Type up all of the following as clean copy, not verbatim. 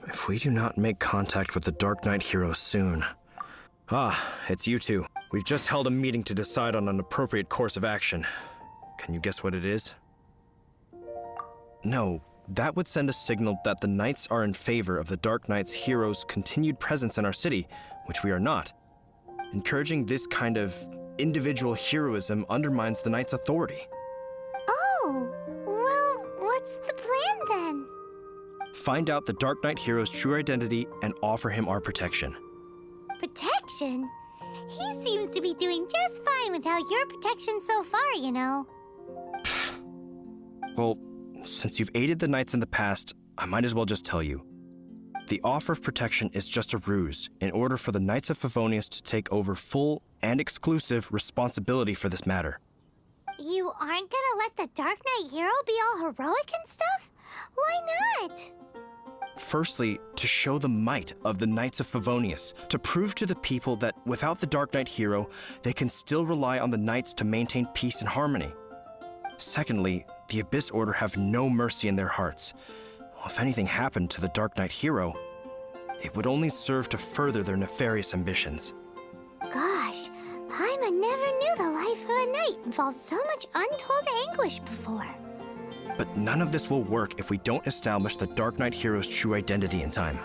If we do not make contact with the Dark Knight hero soon... Ah, it's you two. We've just held a meeting to decide on an appropriate course of action. Can you guess what it is? No, that would send a signal that the Knights are in favor of the Dark Knight's hero's continued presence in our city, which we are not. Encouraging this kind of individual heroism undermines the Knights' authority. Oh, well, what's the plan then? Find out the Dark Knight hero's true identity and offer him our protection. Protection? He seems to be doing just fine without your protection so far, you know. Well, since you've aided the Knights in the past, I might as well just tell you. The offer of protection is just a ruse in order for the Knights of Favonius to take over full and exclusive responsibility for this matter. You aren't gonna let the Dark Knight hero be all heroic and stuff? Why not? Firstly, to show the might of the Knights of Favonius, to prove to the people that without the Dark Knight hero, they can still rely on the Knights to maintain peace and harmony. Secondly, the Abyss Order have no mercy in their hearts. If anything happened to the Dark Knight hero, it would only serve to further their nefarious ambitions. Gosh, Paimon never knew the life of a knight involved so much untold anguish before. But none of this will work if we don't establish the Dark Knight hero's true identity in time.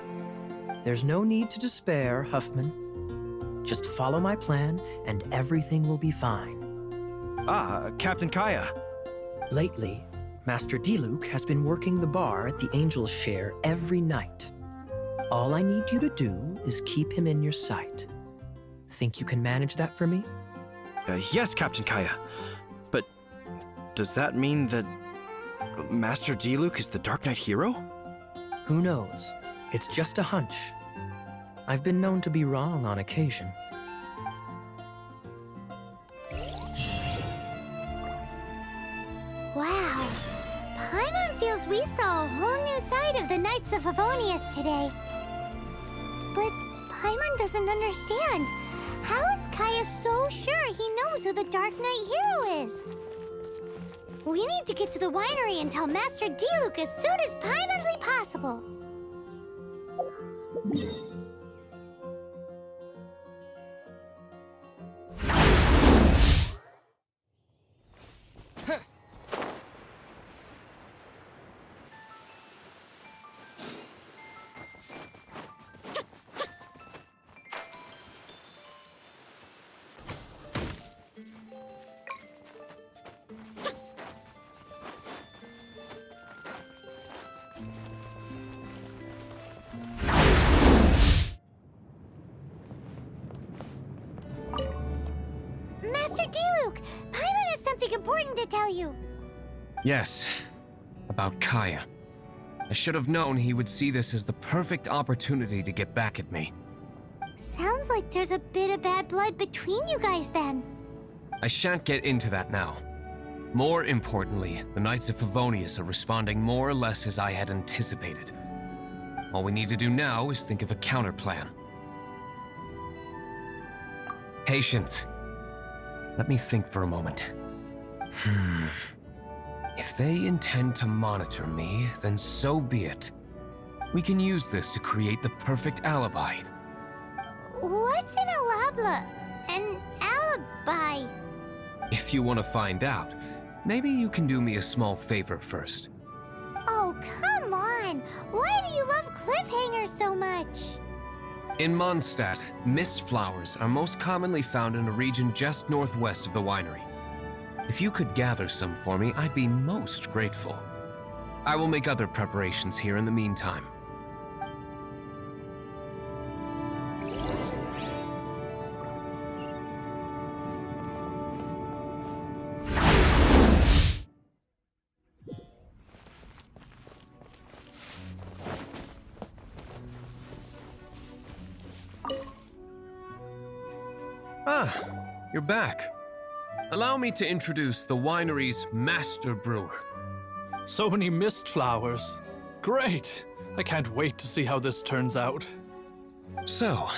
There's no need to despair, Huffman. Just follow my plan, and everything will be fine. Ah, Captain Kaya. Lately, Master Diluc has been working the bar at the Angel's Share every night. All I need you to do is keep him in your sight. Think you can manage that for me? Yes, Captain Kaya. But does that mean that Master Diluc is the Dark Knight hero? Who knows? It's just a hunch. I've been known to be wrong on occasion. Wow, Paimon feels we saw a whole new side of the Knights of Favonius today. But Paimon doesn't understand. How is Kaya so sure he knows who the Dark Knight hero is? We need to get to the winery and tell Master Diluc as soon as Paimonly possible. Master Diluc, Paimon has something important to tell you. Yes, about Kaya. I should have known he would see this as the perfect opportunity to get back at me. Sounds like there's a bit of bad blood between you guys then. I shan't get into that now. More importantly, the Knights of Favonius are responding more or less as I had anticipated. All we need to do now is think of a counterplan. Patience. Let me think for a moment. If they intend to monitor me, then so be it. We can use this to create the perfect alibi. What's an alabla? An alibi? If you want to find out, maybe you can do me a small favor first. Oh, come on! Why do you love cliffhangers so much? In Mondstadt, mist flowers are most commonly found in a region just northwest of the winery. If you could gather some for me, I'd be most grateful. I will make other preparations here in the meantime. Ah, you're back. Allow me to introduce the winery's master brewer. So many mist flowers. Great! I can't wait to see how this turns out. So,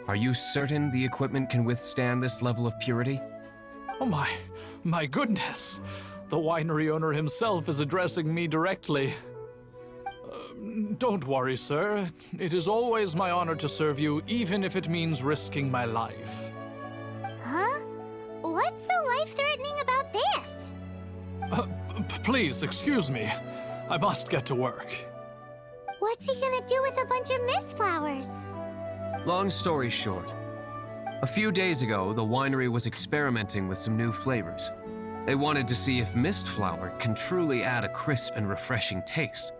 are you certain the equipment can withstand this level of purity? Oh my goodness! The winery owner himself is addressing me directly. Don't worry, sir. It is always my honor to serve you, even if it means risking my life. Huh? What's so life-threatening about this? Please, excuse me. I must get to work. What's he gonna do with a bunch of mist flowers? Long story short, a few days ago, the winery was experimenting with some new flavors. They wanted to see if mist flower can truly add a crisp and refreshing taste.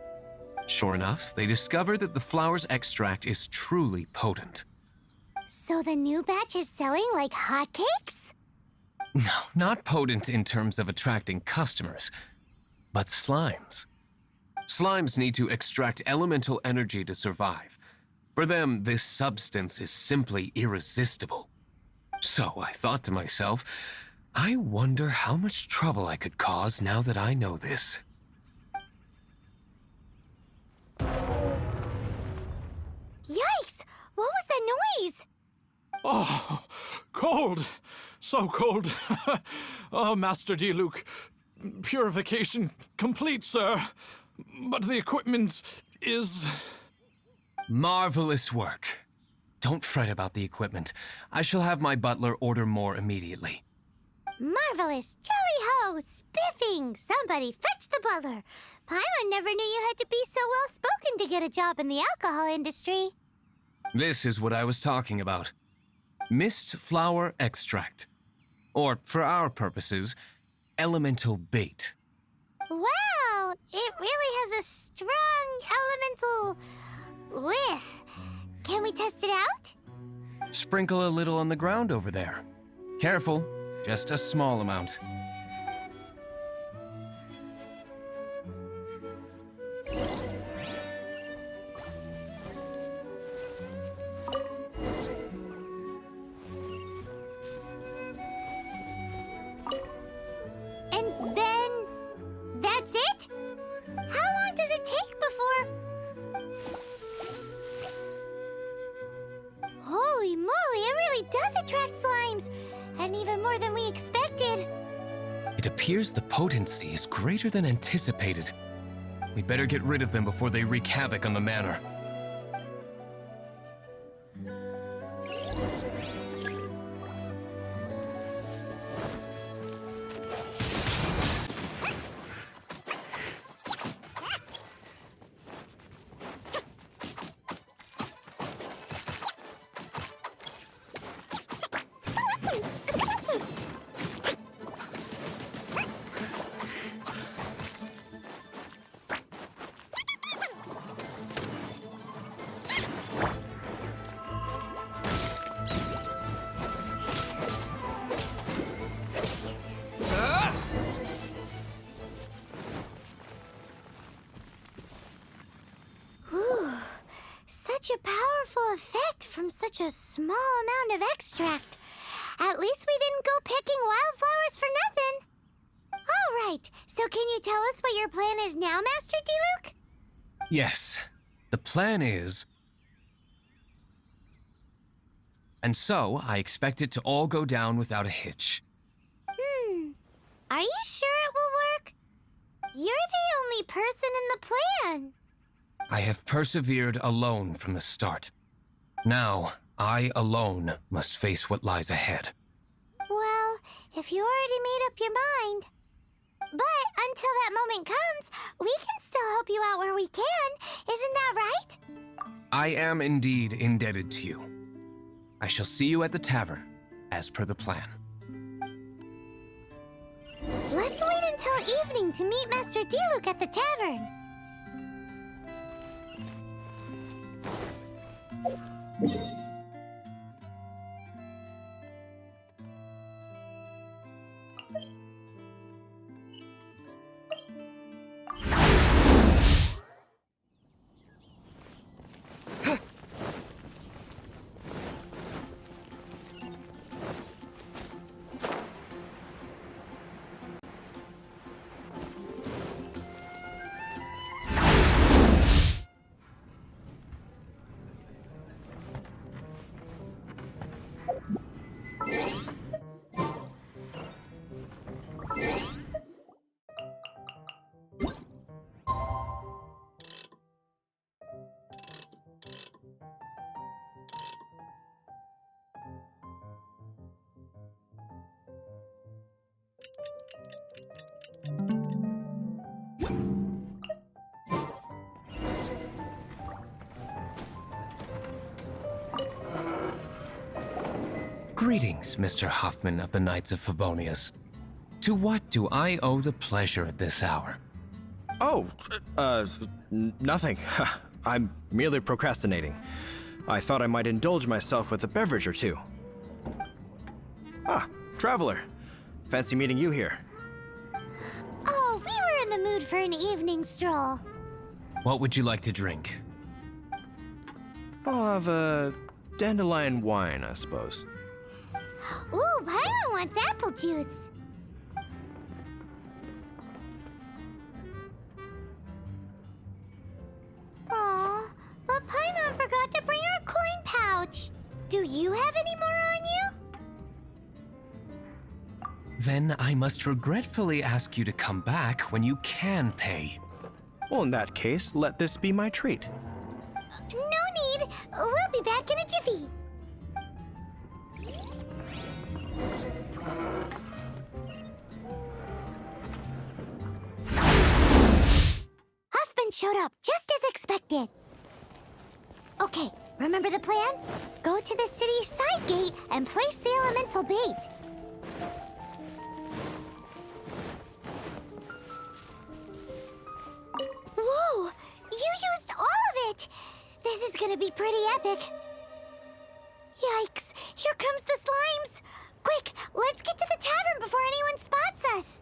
Sure enough, they discovered that the flower's extract is truly potent. So the new batch is selling like hotcakes? No, not potent in terms of attracting customers, but slimes. Slimes need to extract elemental energy to survive. For them, this substance is simply irresistible. So I thought to myself, I wonder how much trouble I could cause now that I know this. Yikes! What was that noise? Oh, cold! So cold! Oh, Master Diluc, purification complete, sir. But the equipment is... Marvelous work. Don't fret about the equipment. I shall have my butler order more immediately. Marvelous! Jolly-ho! Spiffing! Somebody fetch the butler! Paimon never knew you had to be so well-spoken to get a job in the alcohol industry. This is what I was talking about. Mist flower extract. Or, for our purposes, elemental bait. Wow! It really has a strong elemental whiff. Can we test it out? Sprinkle a little on the ground over there. Careful, just a small amount. And then... that's it? How long does it take before... Holy moly, it really does attract slimes! And even more than we expected. It appears the potency is greater than anticipated. We'd better get rid of them before they wreak havoc on the manor. Such a powerful effect from such a small amount of extract. At least we didn't go picking wildflowers for nothing. All right, so can you tell us what your plan is now, Master Diluc? Yes, the plan is... And so, I expect it to all go down without a hitch. Are you sure it will work? You're the only person in the plan. I have persevered alone from the start. Now, I alone must face what lies ahead. Well, if you already made up your mind. But until that moment comes, we can still help you out where we can. Isn't that right? I am indeed indebted to you. I shall see you at the tavern, as per the plan. Let's wait until evening to meet Master Diluc at the tavern. Greetings, Mr. Huffman of the Knights of Favonius. To what do I owe the pleasure at this hour? Oh, nothing. I'm merely procrastinating. I thought I might indulge myself with a beverage or two. Ah, traveler. Fancy meeting you here. Oh, we were in the mood for an evening stroll. What would you like to drink? I'll have a dandelion wine, I suppose. Ooh, Paimon wants apple juice. Aw, but Paimon forgot to bring her coin pouch. Do you have any more on you? Then I must regretfully ask you to come back when you can pay. Well, in that case, let this be my treat. No need. We'll be back in a jiffy. Huffman showed up just as expected. Okay, remember the plan? Go to the city's side gate and place the elemental bait. Whoa! You used all of it! This is gonna be pretty epic. Yikes! Here comes the slimes! Quick, let's get to the tavern before anyone spots us!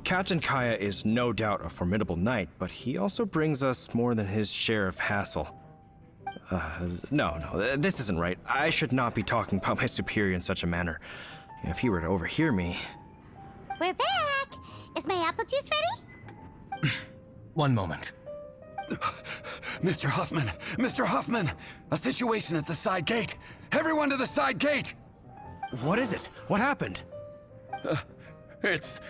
Captain Kaya is no doubt a formidable knight, but he also brings us more than his share of hassle. No, this isn't right. I should not be talking about my superior in such a manner. If he were to overhear me... We're back! Is my apple juice ready? One moment. Mr. Huffman! Mr. Huffman! A situation at the side gate! Everyone to the side gate! What is it? What happened? It's...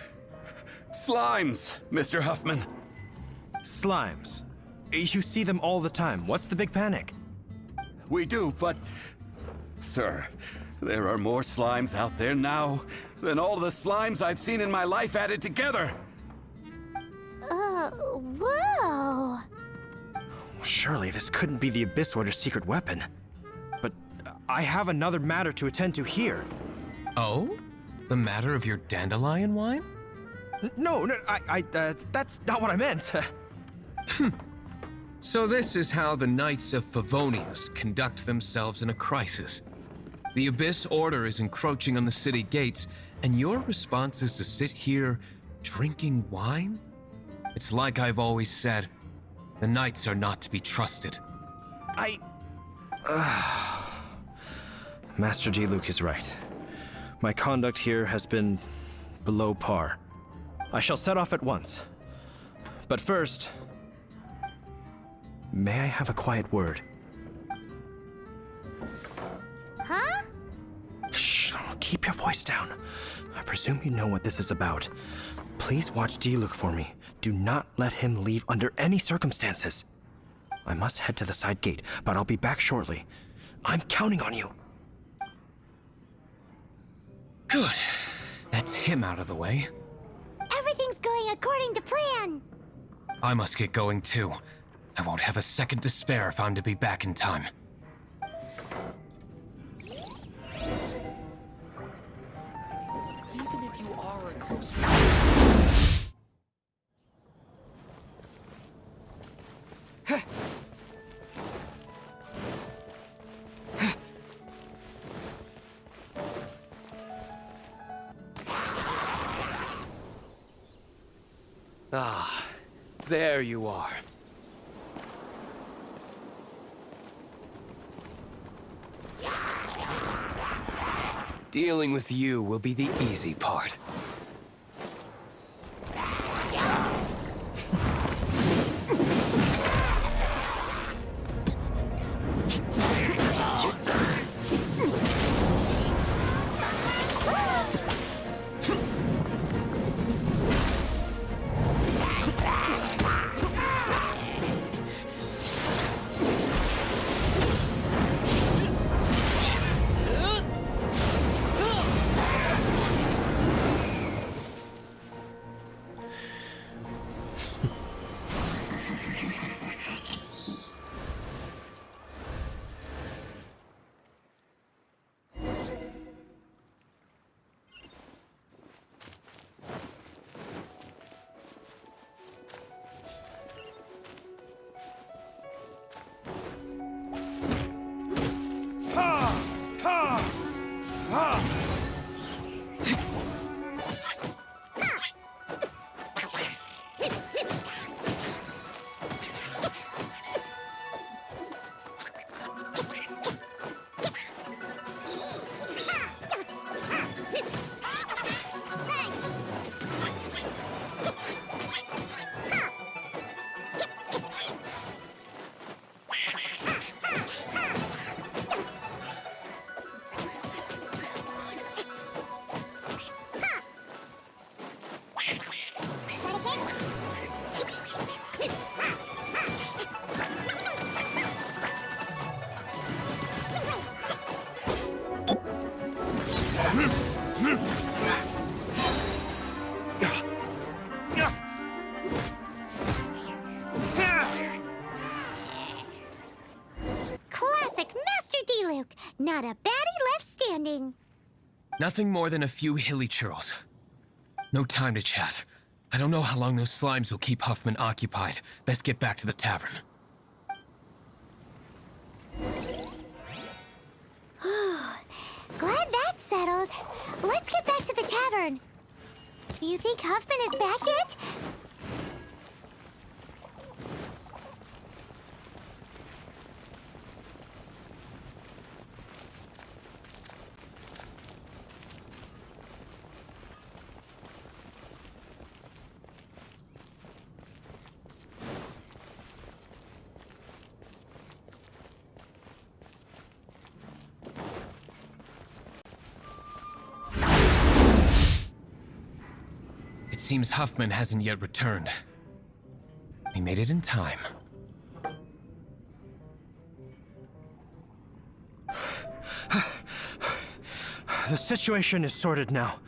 slimes, Mr. Huffman. Slimes. You see them all the time. What's the big panic? We do, but... Sir, there are more slimes out there now than all the slimes I've seen in my life added together! Whoa! Surely this couldn't be the Abyss Order's secret weapon. But I have another matter to attend to here. Oh? The matter of your dandelion wine? No, that's not what I meant. So this is how the Knights of Favonius conduct themselves in a crisis. The Abyss Order is encroaching on the city gates, and your response is to sit here drinking wine? It's like I've always said, the Knights are not to be trusted. Master Diluc is right. My conduct here has been below par. I shall set off at once. But first, may I have a quiet word? Huh? Shh, keep your voice down. I presume you know what this is about. Please watch Diluc for me. Do not let him leave under any circumstances. I must head to the side gate, but I'll be back shortly. I'm counting on you. Good. That's him out of the way. Everything's going according to plan. I must get going too. I won't have a second to spare if I'm to be back in time. Even if you are a close Ah, there you are. Dealing with you will be the easy part. Classic Master D-Luke. Not a baddie left standing. Nothing more than a few hilly churls. No time to chat. I don't know how long those slimes will keep Huffman occupied. Best get back to the tavern. Glad that's settled. Let's get back to the tavern. You think Huffman is back yet? It seems Huffman hasn't yet returned. We made it in time. The situation is sorted now.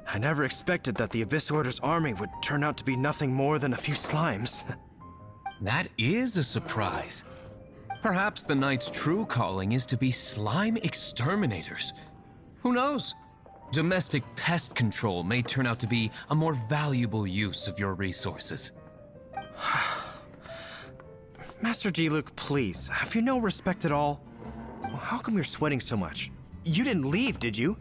I never expected that the Abyss Order's army would turn out to be nothing more than a few slimes. That is a surprise. Perhaps the Knight's true calling is to be slime exterminators. Who knows? Domestic pest control may turn out to be a more valuable use of your resources. Master D-Luke, please, have you no respect at all? How come you're sweating so much? You didn't leave, did you?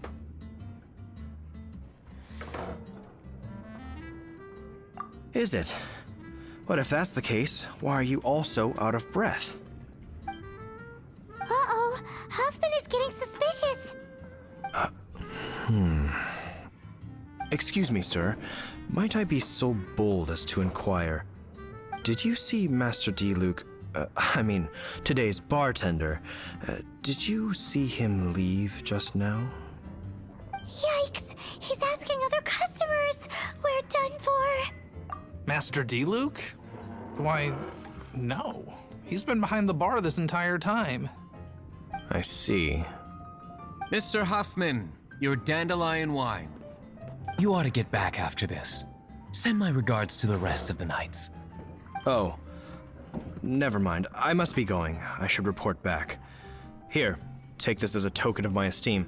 Is it? But if that's the case, why are you also out of breath? Uh-oh, Huffman is getting suspicious. Excuse me, sir. Might I be so bold as to inquire? Did you see Master D-Luke, today's bartender? Did you see him leave just now? Yikes, he's asking other customers. We're done for. Master D-Luke? Why, no. He's been behind the bar this entire time. I see. Mr. Huffman, your dandelion wine. You ought to get back after this. Send my regards to the rest of the knights. Oh, never mind. I must be going. I should report back. Here, take this as a token of my esteem.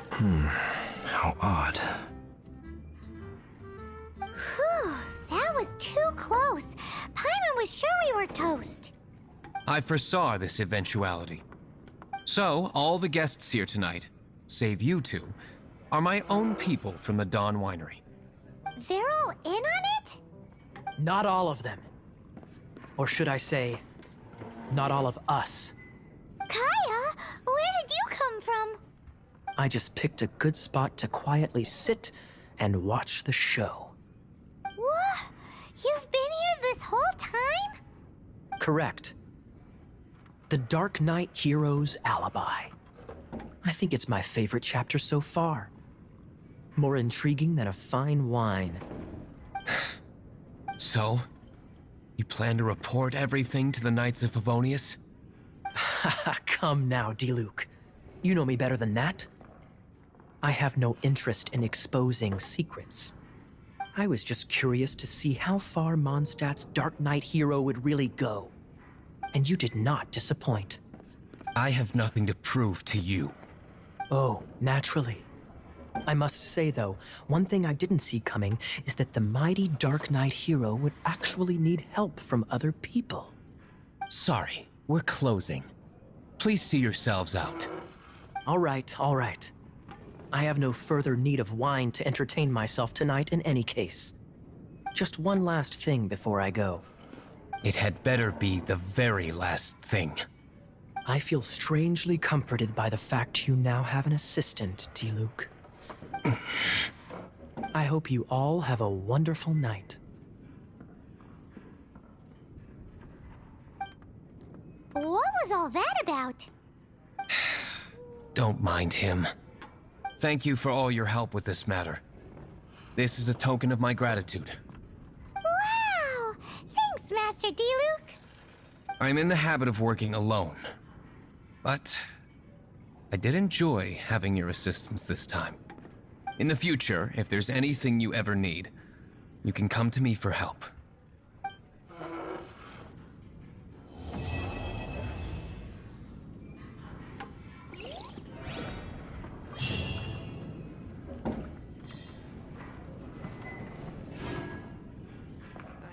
How odd. Whew, that was too close. Paimon was sure we were toast. I foresaw this eventuality. So, all the guests here tonight, save you two, are my own people from the Dawn Winery. They're all in on it? Not all of them. Or should I say, not all of us. Kaya, where did you come from? I just picked a good spot to quietly sit and watch the show. What? You've been here this whole time? Correct. The Dark Knight Hero's Alibi. I think it's my favorite chapter so far. More intriguing than a fine wine. So, you plan to report everything to the Knights of Favonius? Come now, D-Luke. You know me better than that. I have no interest in exposing secrets. I was just curious to see how far Mondstadt's Dark Knight hero would really go. And you did not disappoint. I have nothing to prove to you. Oh, naturally. I must say, though, one thing I didn't see coming is that the mighty Dark Knight hero would actually need help from other people. Sorry, we're closing. Please see yourselves out. All right, all right. I have no further need of wine to entertain myself tonight in any case. Just one last thing before I go. It had better be the very last thing. I feel strangely comforted by the fact you now have an assistant, D-Luke. I hope you all have a wonderful night. What was all that about? Don't mind him. Thank you for all your help with this matter. This is a token of my gratitude. Wow! Thanks, Master D-Luke. I'm in the habit of working alone. But I did enjoy having your assistance this time. In the future, if there's anything you ever need, You can come to me for help. I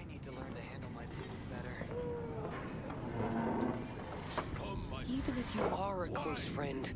need to learn to handle my booze better. Even if you are a close friend,